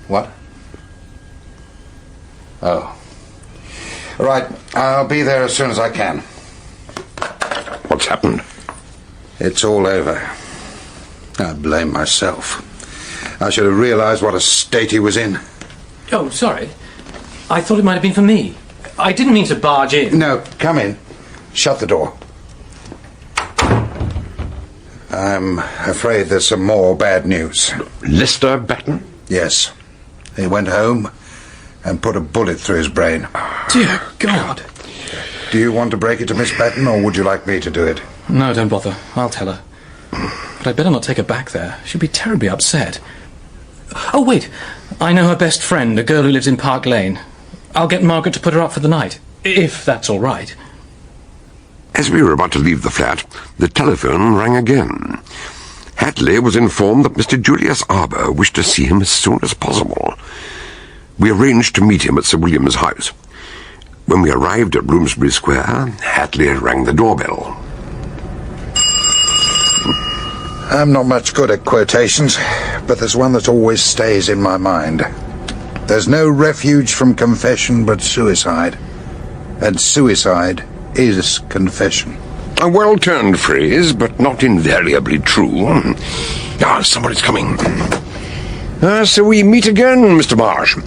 What? Oh. Right, I'll be there as soon as I can. What's happened? It's all over. I blame myself. I should have realized what a state he was in. Oh, sorry. I thought it might have been for me. I didn't mean to barge in. No, come in. Shut the door. I'm afraid there's some more bad news. Lister Batten? Yes. He went home and put a bullet through his brain. Dear God. Do you want to break it to Miss Batten, or would you like me to do it? No, don't bother. I'll tell her. But I'd better not take her back there. She'll be terribly upset. Oh, wait. I know her best friend, a girl who lives in Park Lane. I'll get Margaret to put her up for the night, if that's all right. As we were about to leave the flat, the telephone rang again. Hadley was informed that Mr. Julius Arbor wished to see him as soon as possible. We arranged to meet him at Sir William's house. When we arrived at Bloomsbury Square, Hadley rang the doorbell. I'm not much good at quotations, but there's one that always stays in my mind. There's no refuge from confession but suicide, and suicide is confession. A well-turned phrase, but not invariably true. Ah, somebody's coming. So we meet again, Mr. Marsh.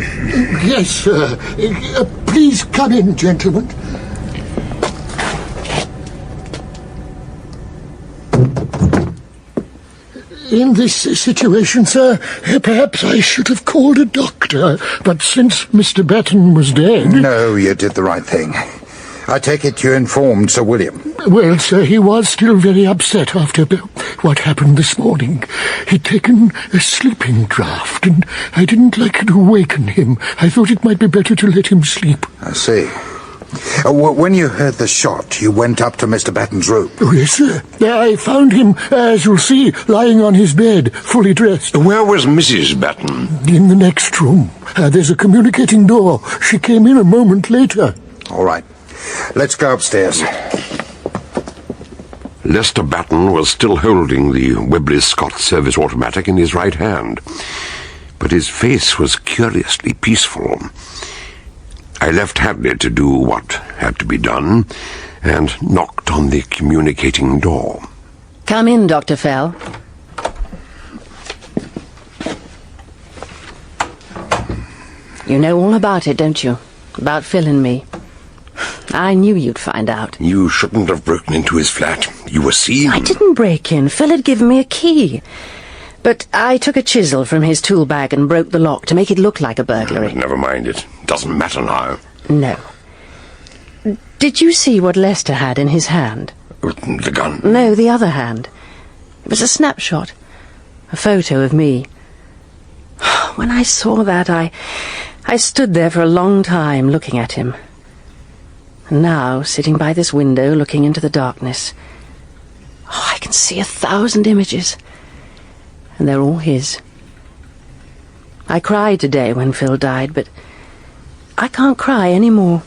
Yes, sir. Please come in, gentlemen. In this situation, sir, perhaps I should have called a doctor, but since Mr. Batten was dead... No, you did the right thing. I take it you informed Sir William. Well, sir, he was still very upset after what happened this morning. He'd taken a sleeping draught, and I didn't like to awaken him. I thought it might be better to let him sleep. I see. When you heard the shot, you went up to Mr. Batten's room? Oh, yes, sir. I found him, as you'll see, lying on his bed, fully dressed. Where was Mrs. Batten? In the next room. There's a communicating door. She came in a moment later. All right. Let's go upstairs. Lester Batten was still holding the Webley Scott service automatic in his right hand, but his face was curiously peaceful. I left Hadley to do what had to be done, and knocked on the communicating door. Come in, Dr. Fell. You know all about it, don't you? About Phil and me. I knew you'd find out. You shouldn't have broken into his flat. You were seen. I didn't break in. Phil had given me a key. But I took a chisel from his tool bag and broke the lock to make it look like a burglary. Never mind it. Doesn't matter now. No. Did you see what Lester had in his hand? The gun? No, the other hand. It was a snapshot. A photo of me. When I saw that, I stood there for a long time looking at him. And now, sitting by this window, looking into the darkness, I can see 1,000 images. And they're all his. I cried today when Phil died, but I can't cry anymore.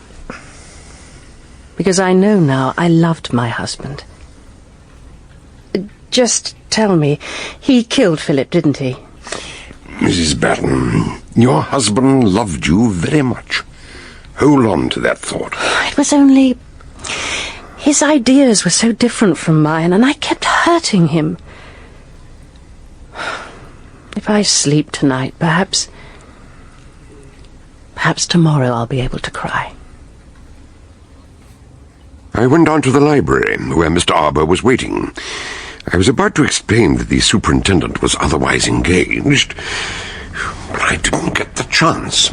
Because I know now I loved my husband. Just tell me, he killed Philip, didn't he? Mrs. Batten, your husband loved you very much. Hold on to that thought. It was only... his ideas were so different from mine, and I kept hurting him. If I sleep tonight, perhaps tomorrow I'll be able to cry. I went down to the library, where Mr. Arbour was waiting. I was about to explain that the superintendent was otherwise engaged, but I didn't get the chance.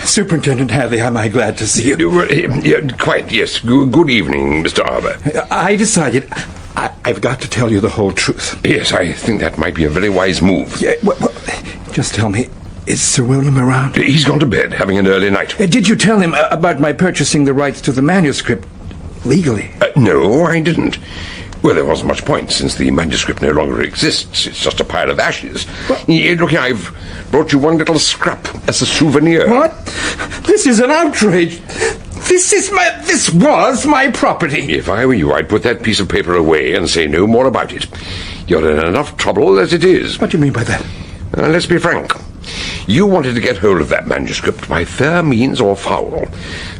Superintendent Hadley, am I glad to see you? Quite, yes. Good evening, Mr. Arbour. I decided I've got to tell you the whole truth. Yes, I think that might be a very wise move. Yeah, well, just tell me, is Sir William around? He's gone to bed, having an early night. Did you tell him about my purchasing the rights to the manuscript legally? No, I didn't. Well, there wasn't much point, since the manuscript no longer exists. It's just a pile of ashes. Look, I've brought you one little scrap as a souvenir. What? This is an outrage. This was my property. If I were you, I'd put that piece of paper away and say no more about it. You're in enough trouble as it is. What do you mean by that? Let's be frank. You wanted to get hold of that manuscript by fair means or foul,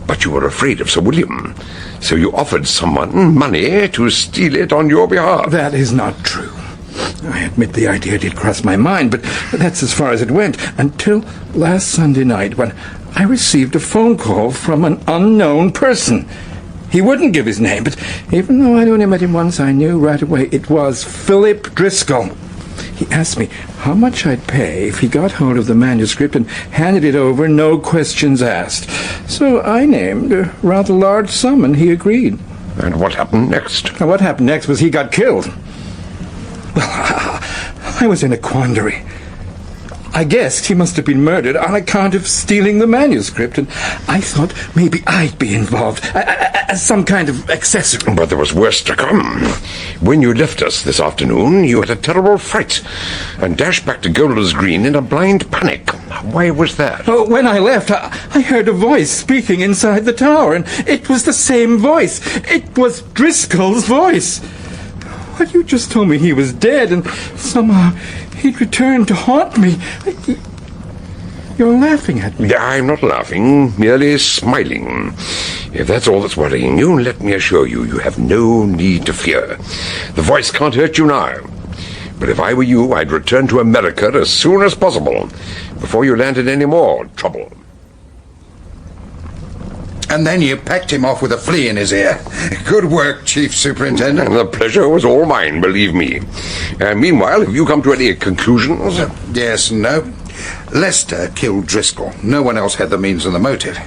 but you were afraid of Sir William, so you offered someone money to steal it on your behalf. That is not true. I admit the idea did cross my mind, but that's as far as it went, until last Sunday night when I received a phone call from an unknown person. He wouldn't give his name, but even though I'd only met him once, I knew right away it was Philip Driscoll. He asked me how much I'd pay if he got hold of the manuscript and handed it over, no questions asked. So I named a rather large sum, and he agreed. And what happened next? What happened next was he got killed. Well, I was in a quandary. I guessed he must have been murdered on account of stealing the manuscript, and I thought maybe I'd be involved as some kind of accessory. But there was worse to come. When you left us this afternoon, you had a terrible fright and dashed back to Golders Green in a blind panic. Why was that? Oh, when I left, I heard a voice speaking inside the tower, and it was the same voice. It was Driscoll's voice. Well, you just told me he was dead, and somehow he'd returned to haunt me. You're laughing at me. I'm not laughing, merely smiling. If that's all that's worrying you, let me assure you, you have no need to fear. The voice can't hurt you now. But if I were you, I'd return to America as soon as possible, before you landed any more trouble. And then you packed him off with a flea in his ear. Good work, Chief Superintendent. And the pleasure was all mine, believe me. Meanwhile, have you come to any conclusions? Yes and no. Lester killed Driscoll. No one else had the means and the motive.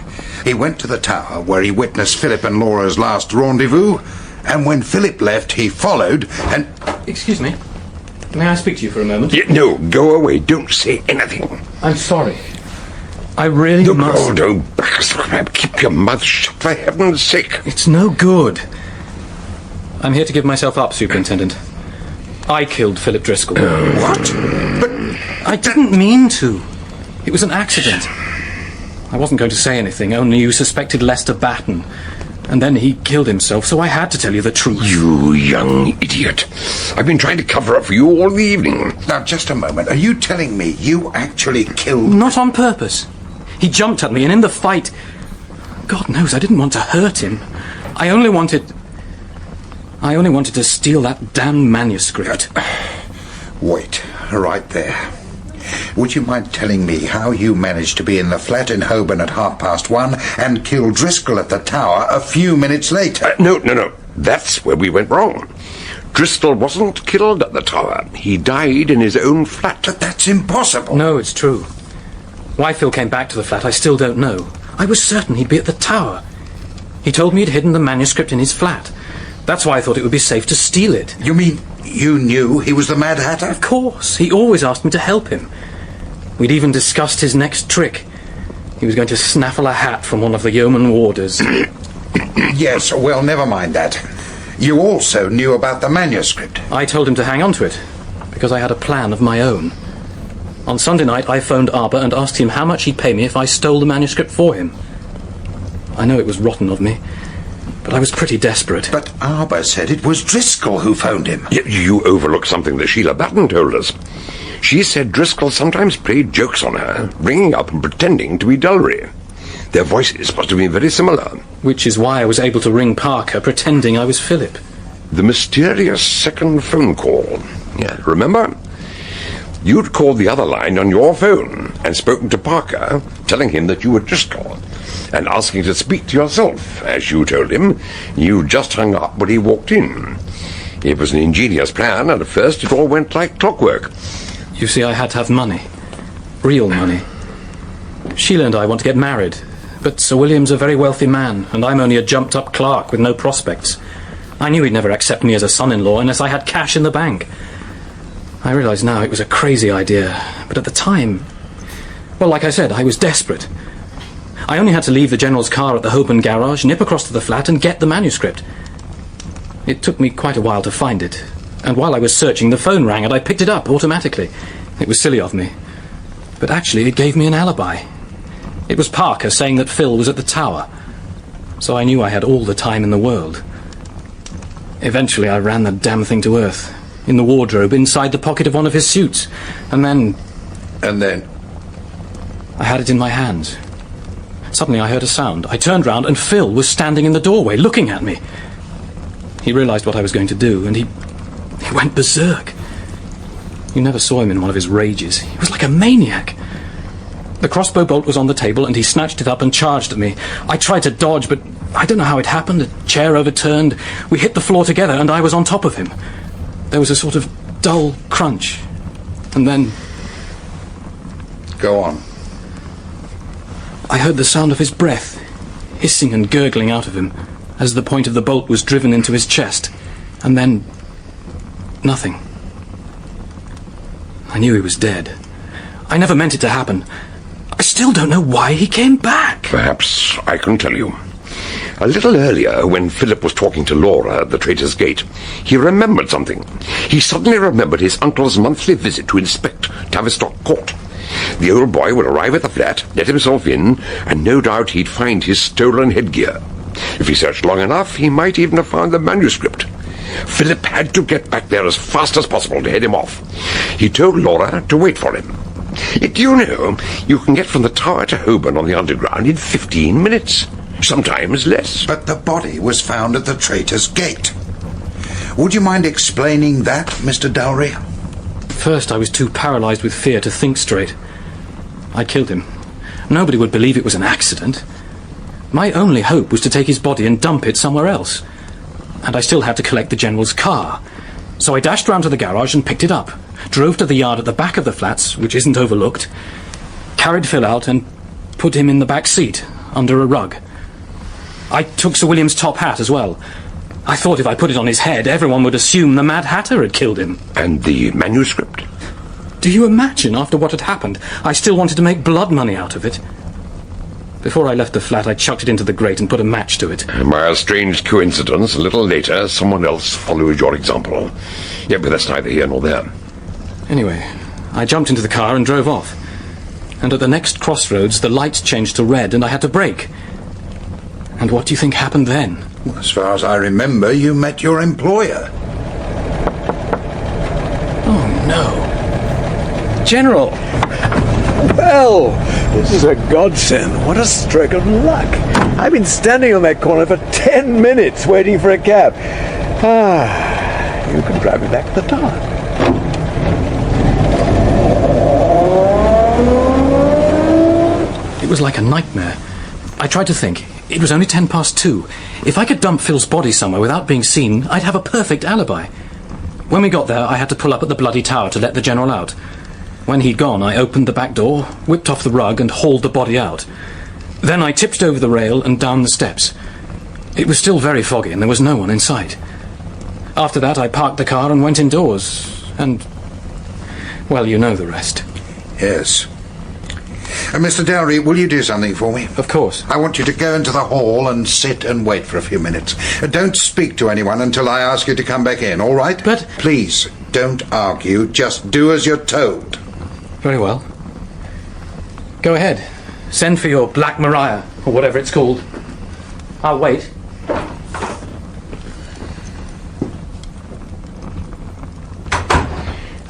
He went to the tower where he witnessed Philip and Laura's last rendezvous, and when Philip left, he followed and... Excuse me. May I speak to you for a moment? No, go away. Don't say anything. I'm sorry. I really must... No, keep your mouth shut, for heaven's sake. It's no good. I'm here to give myself up, Superintendent. I killed Philip Driscoll. What? But... I didn't mean to. It was an accident. I wasn't going to say anything, only you suspected Lester Batten. And then he killed himself, so I had to tell you the truth. You young idiot. I've been trying to cover up for you all the evening. Now, just a moment. Are you telling me you actually killed... Not on purpose. He jumped at me, and in the fight... God knows, I didn't want to hurt him. I only wanted to steal that damn manuscript. Wait, right there. Would you mind telling me how you managed to be in the flat in Holborn at 1:30 and kill Driscoll at the tower a few minutes later? No. That's where we went wrong. Driscoll wasn't killed at the tower. He died in his own flat. But that's impossible. No, it's true. Why Phil came back to the flat, I still don't know. I was certain he'd be at the tower. He told me he'd hidden the manuscript in his flat. That's why I thought it would be safe to steal it. You mean you knew he was the Mad Hatter? Of course. He always asked me to help him. We'd even discussed his next trick. He was going to snaffle a hat from one of the yeoman warders. Yes, well, never mind that. You also knew about the manuscript. I told him to hang on to it, because I had a plan of my own. On Sunday night, I phoned Arbour and asked him how much he'd pay me if I stole the manuscript for him. I know it was rotten of me, but I was pretty desperate. But Arbour said it was Driscoll who phoned him. You overlooked something that Sheila Batten told us. She said Driscoll sometimes played jokes on her, ringing up and pretending to be Dullery. Their voices must have been very similar. Which is why I was able to ring Parker pretending I was Philip. The mysterious second phone call. Yeah, remember? You'd called the other line on your phone and spoken to Parker, telling him that you were Driscoll, and asking to speak to yourself. As you told him, you just hung up when he walked in. It was an ingenious plan, and at first it all went like clockwork. You see, I had to have money. Real money. Sheila and I want to get married, but Sir William's a very wealthy man, and I'm only a jumped-up clerk with no prospects. I knew he'd never accept me as a son-in-law unless I had cash in the bank. I realise now it was a crazy idea, but at the time... Well, like I said, I was desperate. I only had to leave the General's car at the Holborn garage, nip across to the flat and get the manuscript. It took me quite a while to find it, and while I was searching, the phone rang and I picked it up automatically. It was silly of me, but actually it gave me an alibi. It was Parker saying that Phil was at the tower, so I knew I had all the time in the world. Eventually I ran the damn thing to earth, in the wardrobe inside the pocket of one of his suits, and then... And then? I had it in my hands. Suddenly I heard a sound. I turned round and Phil was standing in the doorway looking at me. He realised what I was going to do, and he went berserk. You never saw him in one of his rages. He was like a maniac. The crossbow bolt was on the table, and he snatched it up and charged at me. I tried to dodge, but I don't know how it happened. A chair overturned. We hit the floor together, and I was on top of him. There was a sort of dull crunch. And then... Go on. I heard the sound of his breath, hissing and gurgling out of him, as the point of the bolt was driven into his chest. And then... nothing. I knew he was dead. I never meant it to happen. I still don't know why he came back. Perhaps I can tell you. A little earlier, when Philip was talking to Laura at the Traitor's Gate, he remembered something. He suddenly remembered his uncle's monthly visit to inspect Tavistock Court. The old boy would arrive at the flat, let himself in, and no doubt he'd find his stolen headgear. If he searched long enough, he might even have found the manuscript. Philip had to get back there as fast as possible to head him off. He told Laura to wait for him. Do you know, you can get from the tower to Holborn on the Underground in 15 minutes. Sometimes less. But the body was found at the Traitor's Gate. Would you mind explaining that, Mr. Dowry? First, I was too paralysed with fear to think straight. I killed him. Nobody would believe it was an accident. My only hope was to take his body and dump it somewhere else. And I still had to collect the General's car. So I dashed round to the garage and picked it up, drove to the yard at the back of the flats, which isn't overlooked, carried Phil out and put him in the back seat, under a rug. I took Sir William's top hat as well. I thought if I put it on his head, everyone would assume the Mad Hatter had killed him. And the manuscript? Do you imagine, after what had happened, I still wanted to make blood money out of it? Before I left the flat, I chucked it into the grate and put a match to it. And by a strange coincidence, a little later, someone else followed your example. Yeah, but that's neither here nor there. Anyway, I jumped into the car and drove off. And at the next crossroads, the lights changed to red and I had to brake. And what do you think happened then? Well, as far as I remember, you met your employer. Oh, no. General! Well, this is a godsend. What a stroke of luck. I've been standing on that corner for 10 minutes waiting for a cab. You can drive me back to the town. It was like a nightmare. I tried to think. It was only 2:10. If I could dump Phil's body somewhere without being seen, I'd have a perfect alibi. When we got there, I had to pull up at the bloody tower to let the General out. When he'd gone, I opened the back door, whipped off the rug and hauled the body out. Then I tipped over the rail and down the steps. It was still very foggy and there was no one in sight. After that, I parked the car and went indoors. And, well, you know the rest. Yes. Mr. Dowry, will you do something for me? Of course. I want you to go into the hall and sit and wait for a few minutes. Don't speak to anyone until I ask you to come back in, all right? But... Please, don't argue. Just do as you're told. Very well. Go ahead. Send for your Black Maria, or whatever it's called. I'll wait.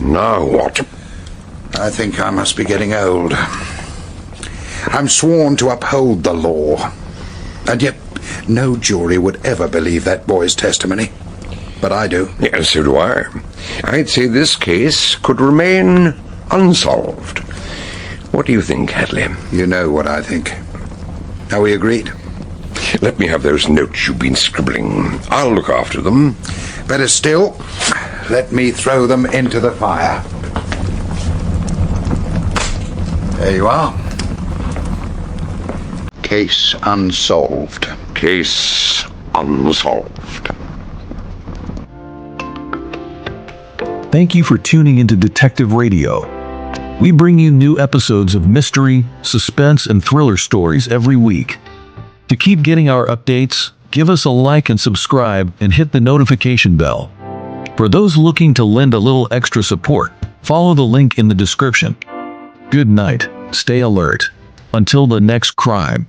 Now what? I think I must be getting old. I'm sworn to uphold the law. And yet, no jury would ever believe that boy's testimony. But I do. Yeah, so do I. I'd say this case could remain unsolved. What do you think, Hadley? You know what I think. Are we agreed? Let me have those notes you've been scribbling. I'll look after them. Better still, let me throw them into the fire. There you are. Case unsolved. Case unsolved. Thank you for tuning into Detective Radio. We bring you new episodes of mystery, suspense, and thriller stories every week. To keep getting our updates, give us a like and subscribe and hit the notification bell. For those looking to lend a little extra support, follow the link in the description. Good night, stay alert. Until the next crime.